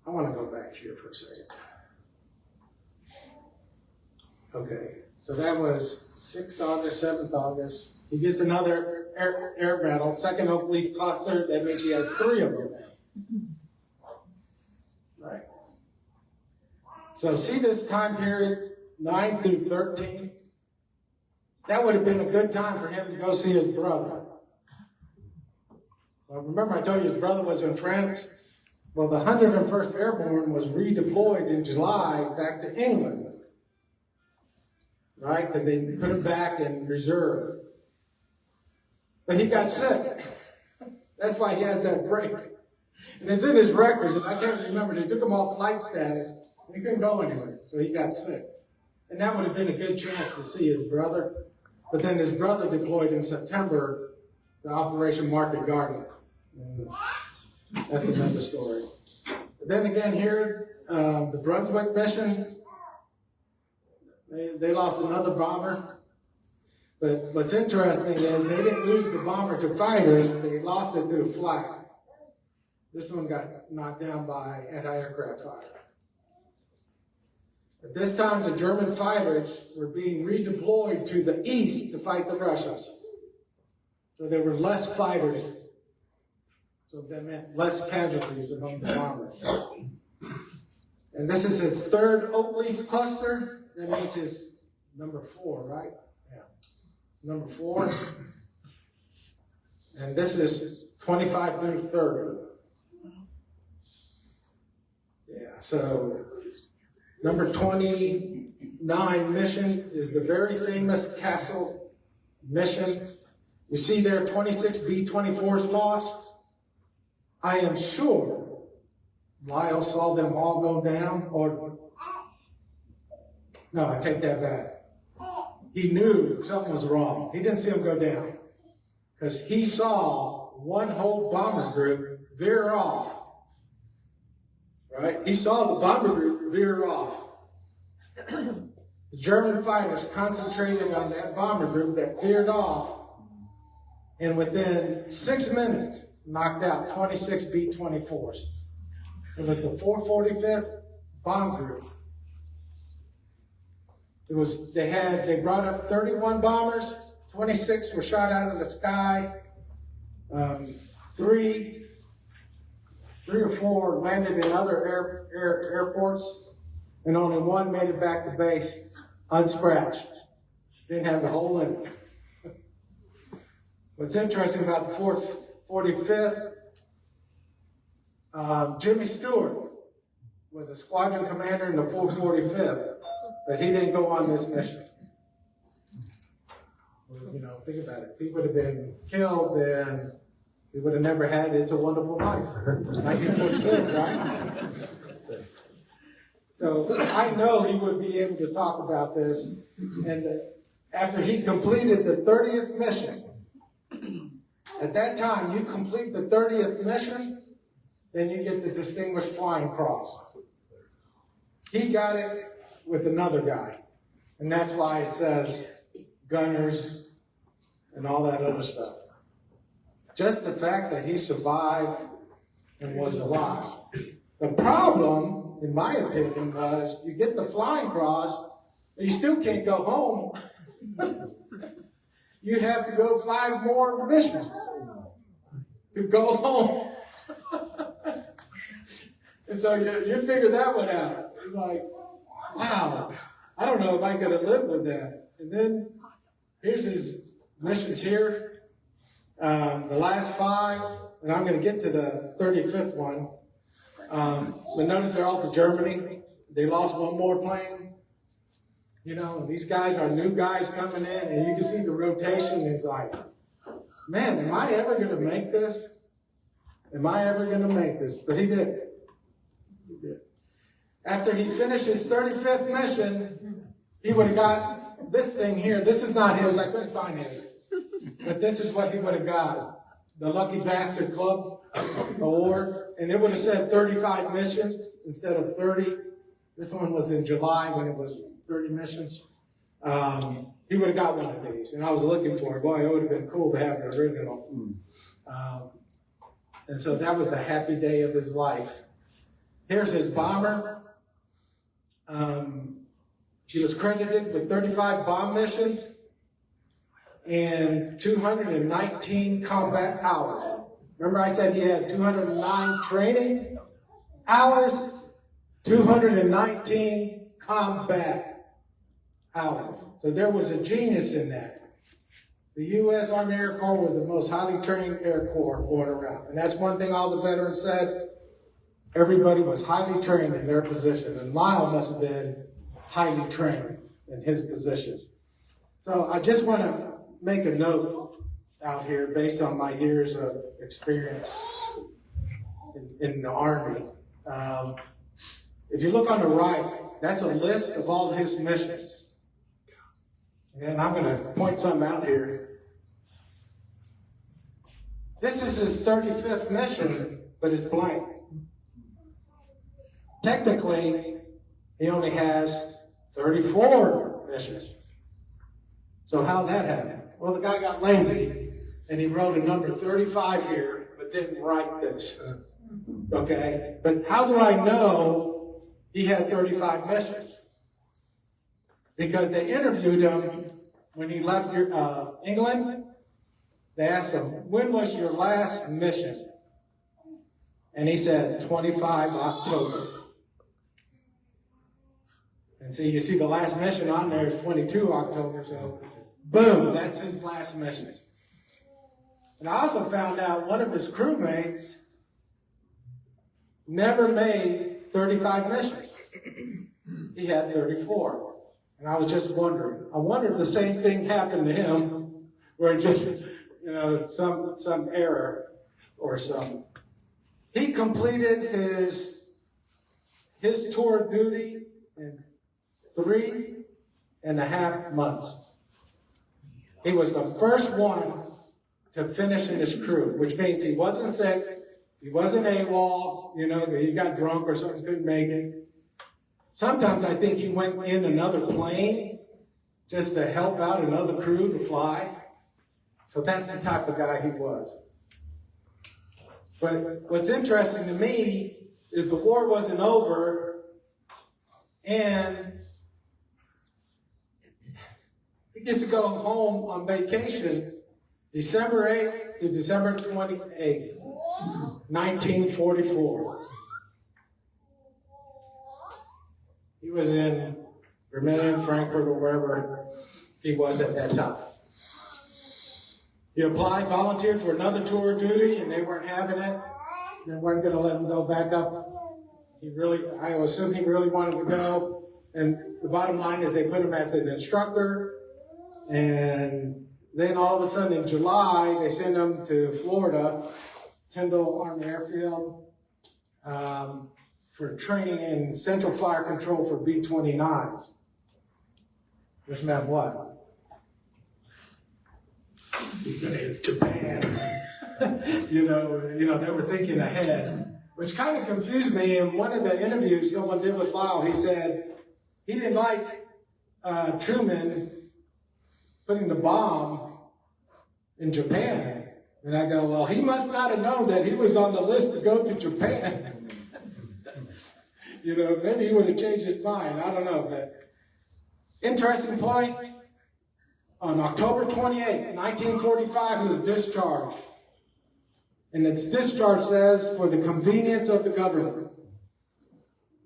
I want to go back here for a second. Okay, so that was 6th August, 7th August. He gets another air medal, second oak leaf cluster. That means he has 3 of them. Right. So see this time period, 9 through 13? That would have been a good time for him to go see his brother. Well, remember I told you his brother was in France? Well, the 101st Airborne was redeployed in July back to England. Right? Because they put him back in reserve. But he got sick. That's why he has that break. And it's in his records, and I can't remember. They took him off flight status, and he couldn't go anywhere, so he got sick. And that would have been a good chance to see his brother. But then his brother deployed in September to Operation Market Garden. And that's another story. But then again here, the Brunswick mission, they lost another bomber. But what's interesting is they didn't lose the bomber to fighters, they lost it through flak. This one got knocked down by anti-aircraft fire. At this time, the German fighters were being redeployed to the east to fight the Russians. So there were less fighters. So that meant less casualties among the bombers. And this is his 3rd oak leaf cluster. That means his number 4, right? Yeah. Number 4. And this is 25 through 30. Yeah, so number 29 mission is the very famous Castle mission. You see there 26 B-24s lost. I am sure Lyle saw them all go down, or no, I take that back. He knew something was wrong. He didn't see them go down because he saw one whole bomber group veer off. Right? He saw the bomber group veer off. The German fighters concentrated on that bomber group that veered off, and within 6 minutes, knocked out 26 B-24s. It was the 445th bomb group. They brought up 31 bombers, 26 were shot out of the sky, 3 or 4 landed in other airports, and only 1 made it back to base unscratched. Didn't have the hole in it. What's interesting about the 445th, Jimmy Stewart was a squadron commander in the 445th, but he didn't go on this mission. You know, think about it. If he would have been killed, then we would have never had It's a Wonderful Life. 1946, right? So I know he would be able to talk about this. And after he completed the 30th mission, at that time, you complete the 30th mission, then you get the Distinguished Flying Cross. He got it with another guy. And that's why it says gunners and all that other stuff. Just the fact that he survived and was alive. The problem, in my opinion, was you get the Flying Cross, but you still can't go home. You have to go 5 more missions to go home. And so you figure that one out. It's like, wow, I don't know if I could have lived with that. And then here's his missions here. The last 5, and I'm going to get to the 35th one. But notice they're all to Germany. They lost one more plane. You know, these guys are new guys coming in, and you can see the rotation. It's like, man, am I ever going to make this? Am I ever going to make this? But he did. He did. After he finished his 35th mission, he would have got this thing here. This is not his. I couldn't find his. But this is what he would have got. The Lucky Bastard Club Award. And it would have said 35 missions instead of 30. This one was in July when it was 30 missions. He would have got one of these. And I was looking for it. Boy, it would have been cool to have the original. And so that was the happy day of his life. Here's his bomber. He was credited with 35 bomb missions and 219 combat hours. Remember I said he had 209 training hours, 219 combat hours. So there was a genius in that. The U.S. Army Air Corps was the most highly trained Air Corps going around. And that's one thing all the veterans said. Everybody was highly trained in their position. And Lyle must have been highly trained in his position. So I just want to make a note out here based on my years of experience in the Army. If you look on the right, that's a list of all his missions. And I'm going to point something out here. This is his 35th mission, but it's blank. Technically, he only has 34 missions. So how'd that happen? Well, the guy got lazy, and he wrote a number 35 here, but didn't write this. Okay? But how do I know he had 35 missions? Because they interviewed him when he left England. They asked him, when was your last mission? And he said, 25 October. And so you see the last mission on there is 22 October, so boom, that's his last mission. And I also found out one of his crewmates never made 35 missions. He had 34. And I was just wondering. I wonder if the same thing happened to him, where just, some error or something. He completed his tour of duty in 3.5 months. He was the first one to finish in his crew, which means he wasn't sick, he wasn't AWOL, he got drunk or something, couldn't make it. Sometimes I think he went in another plane just to help out another crew to fly. So that's the type of guy he was. But what's interesting to me is the war wasn't over, and he gets to go home on vacation December 8th to December 28th, 1944. He was in Berlin, Frankfurt, or wherever he was at that time. He applied, volunteered for another tour of duty, and they weren't having it. They weren't going to let him go back up. I assume he really wanted to go. And the bottom line is they put him as an instructor. And then all of a sudden in July, they send him to Florida, Tyndall Army Airfield, for training in central fire control for B-29s. Which meant what? He's going to Japan. you know, they were thinking ahead, which kind of confused me. In one of the interviews someone did with Lyle, he said he didn't like Truman putting the bomb in Japan. And I go, well, he must not have known that he was on the list to go to Japan. You know, maybe he would have changed his mind. I don't know. But interesting point. On October 28, 1945, he was discharged. And its discharge says, for the convenience of the government.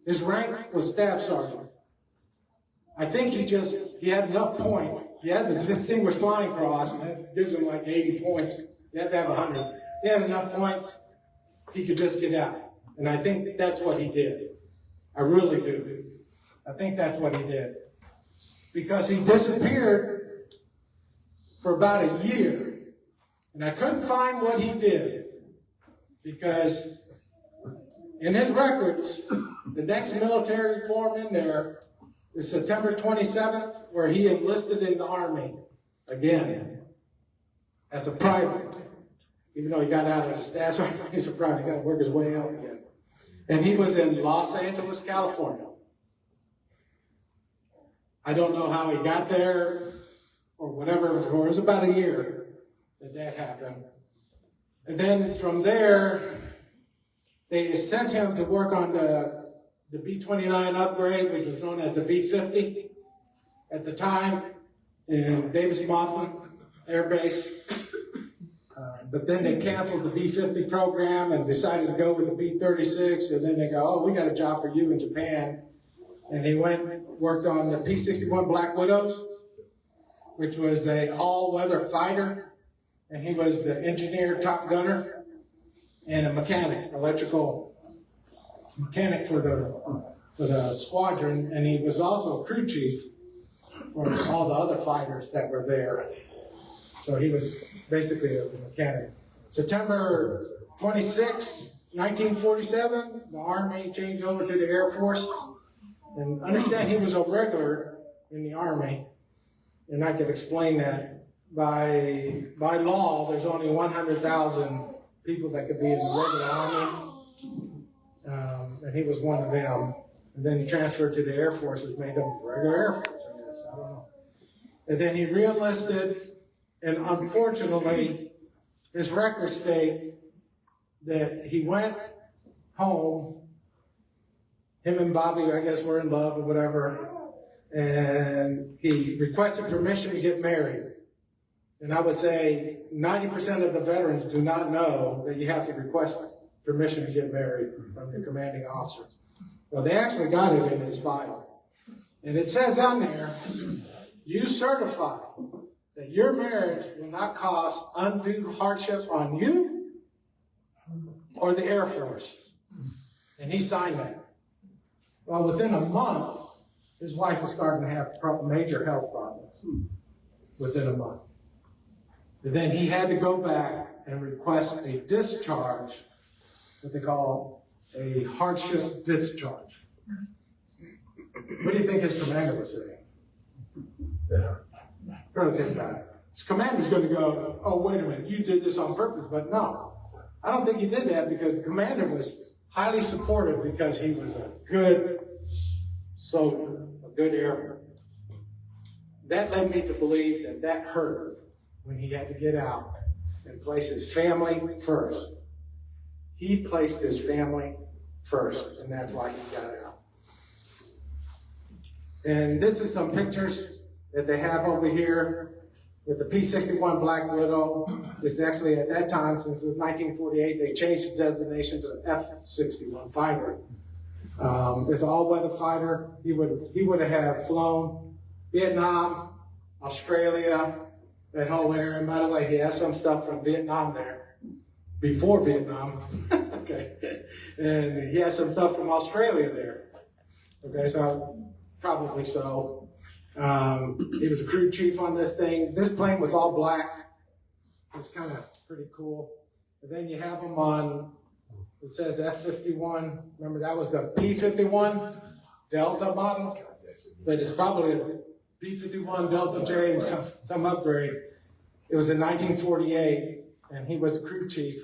His rank was staff sergeant. I think he had enough points. He has a distinguished flying cross, and that gives him like 80 points. You have to have 100. He had enough points, he could just get out. And I think that's what he did. I really do. I think that's what he did. Because he disappeared for about a year. And I couldn't find what he did. Because in his records, the next military form in there is September 27th, where he enlisted in the Army again as a private. Even though he got out as a staff sergeant, he's a private. He got to work his way out again. And he was in Los Angeles, California. I don't know how he got there or whatever. It was about a year that happened. And then from there, they sent him to work on the B-29 upgrade, which was known as the B-50 at the time in Davis-Monthan Air Base. But then they canceled the B-50 program and decided to go with the B-36. And then they go, oh, we got a job for you in Japan. And he worked on the P-61 Black Widows, which was a all-weather fighter. And he was the engineer, top gunner, and a mechanic, electrical mechanic for the squadron. And he was also a crew chief for all the other fighters that were there. So he was basically a mechanic. September 26, 1947, the Army changed over to the Air Force. And understand he was a regular in the Army. And I could explain that. By law, there's only 100,000 people that could be in the regular Army. And he was one of them. And then he transferred to the Air Force, which made him the regular Air Force, I guess. I don't know. And then he re-enlisted. And unfortunately, his records state that he went home, him and Bobby, I guess, were in love or whatever, and he requested permission to get married. And I would say 90% of the veterans do not know that you have to request permission to get married from your commanding officer. Well, they actually got it in his file. And it says on there, you certify that your marriage will not cause undue hardship on you or the Air Force. And he signed that. Well, within a month, his wife was starting to have major health problems. Within a month. And then he had to go back and request a discharge, what they call a hardship discharge. What do you think his commander was saying? Yeah. Really think about it. His commander's going to go, oh, wait a minute, you did this on purpose. But no, I don't think he did that because the commander was highly supportive because he was a good soldier, a good airman. That led me to believe that hurt when he had to get out and place his family first. He placed his family first, and that's why he got out. And this is some pictures that they have over here with the P-61 Black Widow. It's actually at that time, since it was 1948, they changed the designation to the F-61 fighter. It's an all-weather fighter. He would have flown Vietnam, Australia, that whole area. And by the way, he has some stuff from Vietnam there, before Vietnam. Okay. And he has some stuff from Australia there. Okay, so probably so. He was a crew chief on this thing. This plane was all black. It's kind of pretty cool. And then you have him on It says F-51. Remember, that was the P-51 Delta model, but it's probably a P-51 Delta J with some upgrade. It was in 1948, and he was crew chief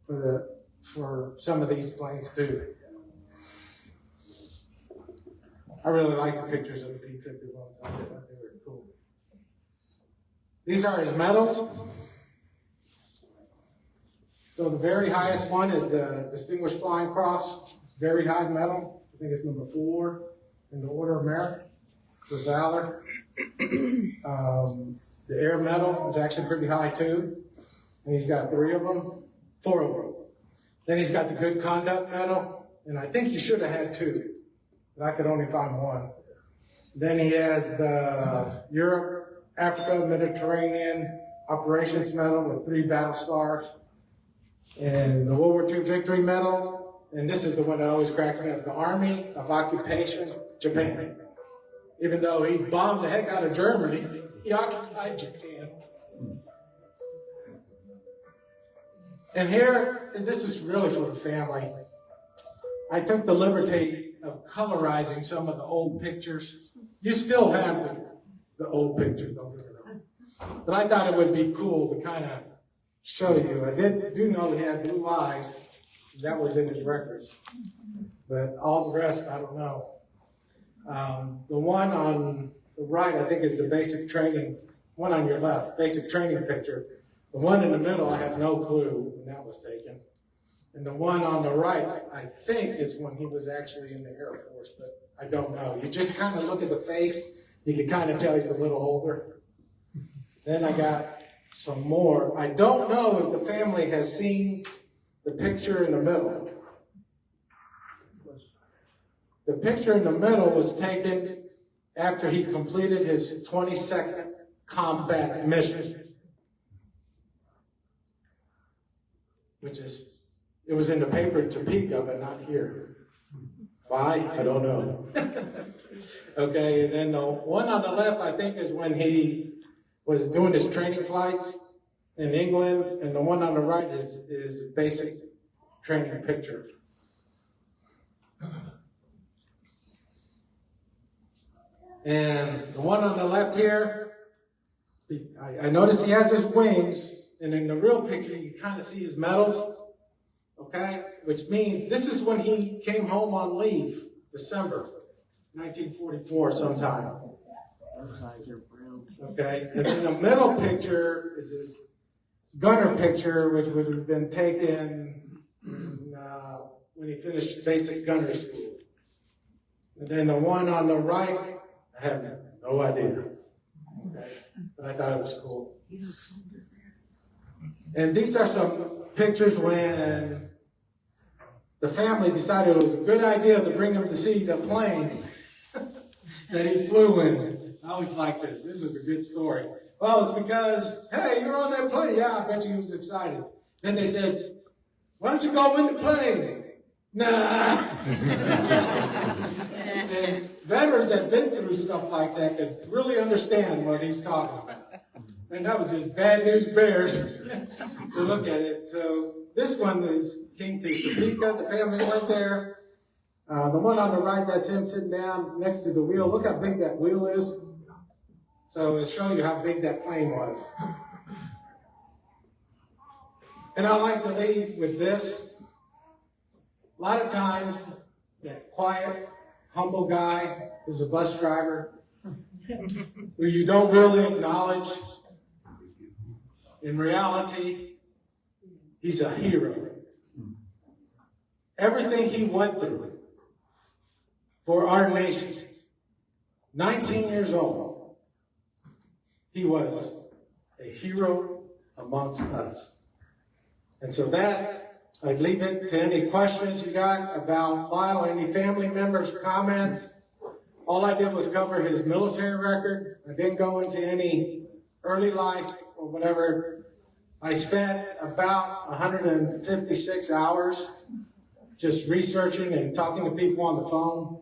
for some of these planes too. I really like the pictures of the P-51s. I just thought they were cool. These are his medals. So the very highest one is the Distinguished Flying Cross. It's very high medal. I think it's number 4 in the Order of Merit for valor. The Air Medal is actually pretty high too. And he's got 4 of them. Then he's got the Good Conduct Medal, and I think he should have had 2, but I could only find 1. Then he has the Europe, Africa, Mediterranean Operations Medal with 3 battle stars. And the World War II Victory Medal, and this is the one that always cracks me up, the Army of Occupation, Japan. Even though he bombed the heck out of Germany, he occupied Japan. And here, and this is really for the family, I took the liberty of colorizing some of the old pictures. You still have the old pictures, don't get me wrong. But I thought it would be cool to kind of show you. I do know he had blue eyes. That was in his records. But all the rest, I don't know. The one on the right, I think, is the basic training. One on your left, basic training picture. The one in the middle, I have no clue when that was taken. And the one on the right, I think, is when he was actually in the Air Force, but I don't know. You just kind of look at the face, you can kind of tell he's a little older. Then I got some more. I don't know if the family has seen the picture in the middle. The picture in the middle was taken after he completed his 22nd combat mission, which is, it was in the paper in Topeka, but not here. Why? I don't know. Okay, and then the one on the left, I think, is when he was doing his training flights in England, and the one on the right is basic training picture. And the one on the left here, I noticed he has his wings, and in the real picture, you kind of see his medals, okay? Which means this is when he came home on leave, December 1944 sometime. Those eyes are brown. Okay, and then the middle picture is his gunner picture, which would have been taken when he finished basic gunner school. And then the one on the right, I have no idea. Okay, but I thought it was cool. He looks older there. And these are some pictures when the family decided it was a good idea to bring him to see the plane that he flew in. I always like this. This is a good story. Well, it's because, hey, you're on that plane. Yeah, I bet you he was excited. Then they said, why don't you go in the plane? Nah. And veterans that have been through stuff like that can really understand what he's talking about. And that was just bad news bears to look at it. So this one is came to Topeka. The family went there. The one on the right, that's him sitting down next to the wheel. Look how big that wheel is. So it'll show you how big that plane was. And I like to leave with this. A lot of times, that quiet, humble guy who's a bus driver, who you don't really acknowledge, in reality, he's a hero. Everything he went through for our nation, 19 years old, he was a hero amongst us. And so that, I'd leave it to any questions you got about Lyle, any family members, comments. All I did was cover his military record. I didn't go into any early life or whatever. I spent about 156 hours just researching and talking to people on the phone.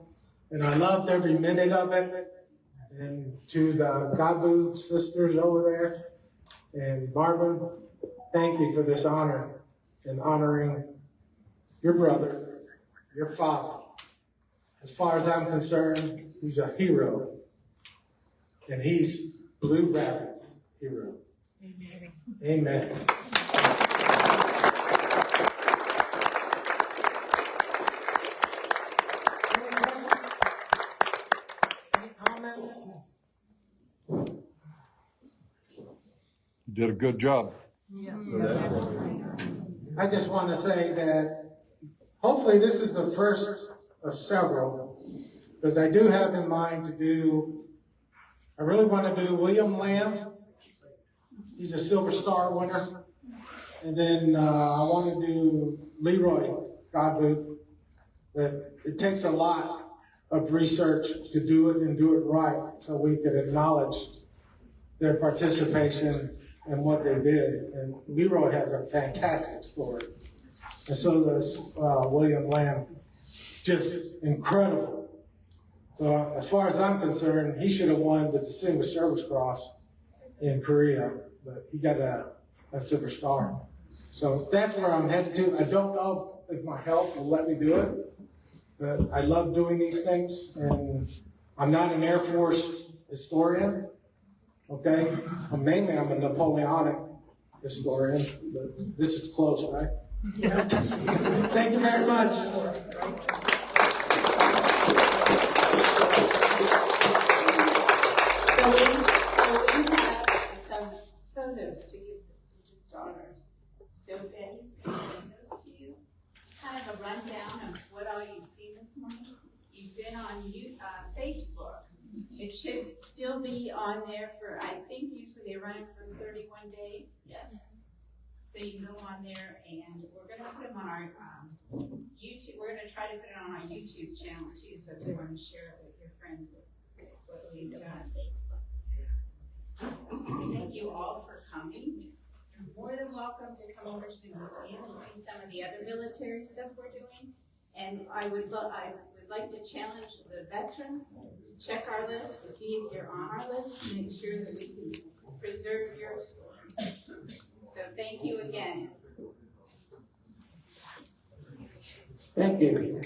And I loved every minute of it. And to the Godbout sisters over there and Marvin, thank you for this honor and honoring your brother, your father. As far as I'm concerned, he's a hero. And he's Blue Rabbit's hero. Amen. Amen. Any comments? You did a good job. I just want to say that hopefully this is the first of several, because I do have in mind to do, I really want to do William Lamb. He's a Silver Star winner. And then I want to do Leroy Godbout. But it takes a lot of research to do it and do it right, so we can acknowledge their participation and what they did. And Leroy has a fantastic story. And so does William Lamb. Just incredible. So as far as I'm concerned, he should have won the Distinguished Service Cross in Korea, but he got a Silver Star. So that's where I'm headed to. I don't know if my health will let me do it, but I love doing these things. And I'm not an Air Force historian, okay? I'm a Napoleonic historian, but this is close, right? Yeah. Thank you very much. So we have some photos to give to his daughters. So Betty's going to send those to you. Kind of a rundown of what all you've seen this morning. You've been on Facebook. It should still be on there for, I think usually they run it for 31 days. Yes. So you can go on there, and we're going to put them on our YouTube. We're going to try to put it on our YouTube channel too, so if you want to share it with your friends what we've done. Thank you all for coming. More than welcome to come over to the museum and see some of the other military stuff we're doing. And I would like to challenge the veterans to check our list to see if you're on our list, to make sure that we can preserve your stories. So thank you again. Thank you.